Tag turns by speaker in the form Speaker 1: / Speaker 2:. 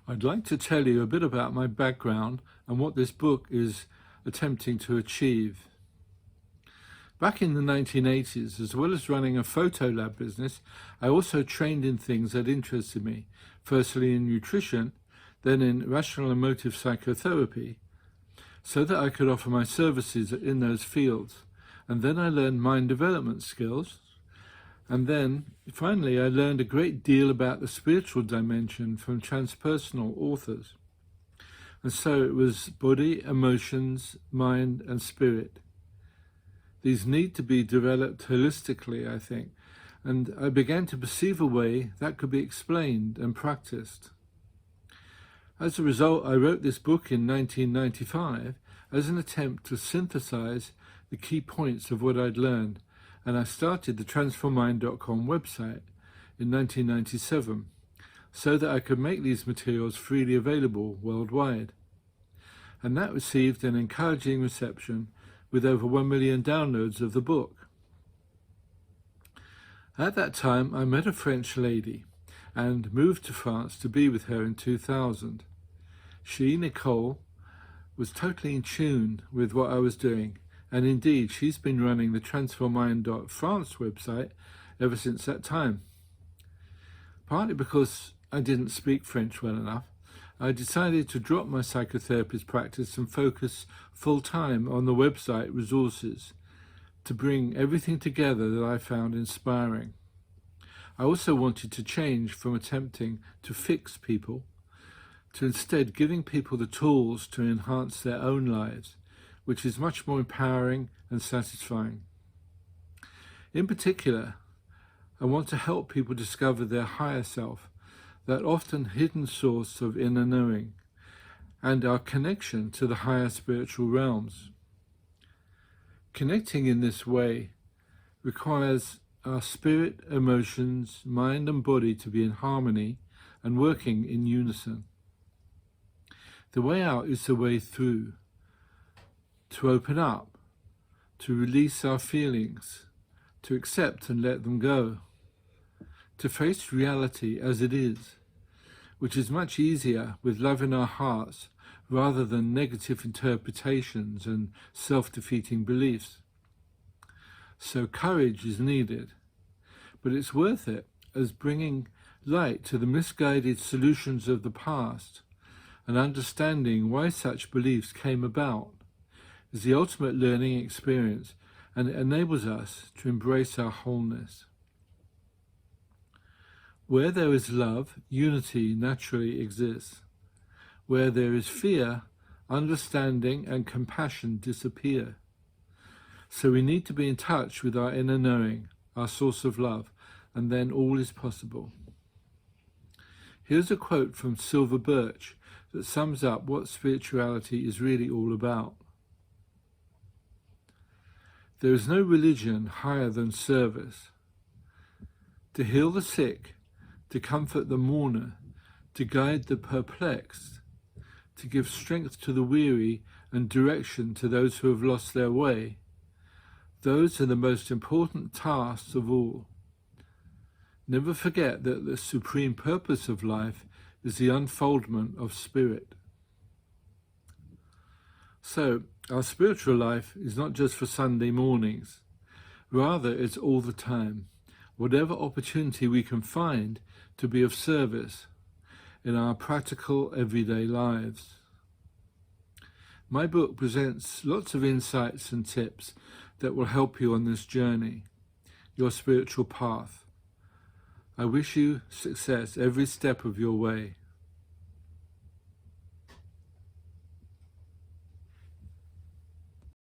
Speaker 1: I'd like to tell you a bit about my background and what this book is attempting to achieve. Back in the 1980s, as well as running a photo lab business, I also trained in things that interested me, firstly in nutrition, then in rational emotive psychotherapy, so that I could offer my services in those fields. And then I learned mind development skills, and then finally I learned a great deal about the spiritual dimension from transpersonal authors. And so it was body, emotions, mind and spirit. These need to be developed holistically, I think, and I began to perceive a way that could be explained and practiced. As a result, I wrote this book in 1995 as an attempt to synthesize the key points of what I'd learned, and I started the transformmind.com website in 1997 so that I could make these materials freely available worldwide. And that received an encouraging reception with over 1 million downloads of the book. At that time, I met a French lady and moved to France to be with her in 2000. She, Nicole, was totally in tune with what I was doing, and indeed she's been running the transformmind.France website ever since that time. Partly because I didn't speak French well enough, I decided to drop my psychotherapist practice and focus full-time on the website resources to bring everything together that I found inspiring. I also wanted to change from attempting to fix people to instead giving people the tools to enhance their own lives, which is much more empowering and satisfying. In particular, I want to help people discover their higher self, that often hidden source of inner knowing, and our connection to the higher spiritual realms. Connecting in this way requires our spirit, emotions, mind and body to be in harmony and working in unison. The way out is the way through, to open up, to release our feelings, to accept and let them go, to face reality as it is, which is much easier with love in our hearts rather than negative interpretations and self-defeating beliefs. So courage is needed, but it's worth it as bringing light to the misguided solutions of the past and understanding why such beliefs came about is the ultimate learning experience, and it enables us to embrace our wholeness. Where there is love, unity naturally exists. Where there is fear, understanding and compassion disappear. So we need to be in touch with our inner knowing, our source of love, and then all is possible. Here's a quote from Silver Birch that sums up what spirituality is really all about. There is no religion higher than service. To heal the sick, to comfort the mourner, to guide the perplexed, to give strength to the weary and direction to those who have lost their way. Those are the most important tasks of all. Never forget that the supreme purpose of life is the unfoldment of spirit. So, our spiritual life is not just for Sunday mornings. Rather, it's all the time. Whatever opportunity we can find to be of service in our practical everyday lives. My book presents lots of insights and tips that will help you on this journey, your spiritual path. I wish you success every step of your way.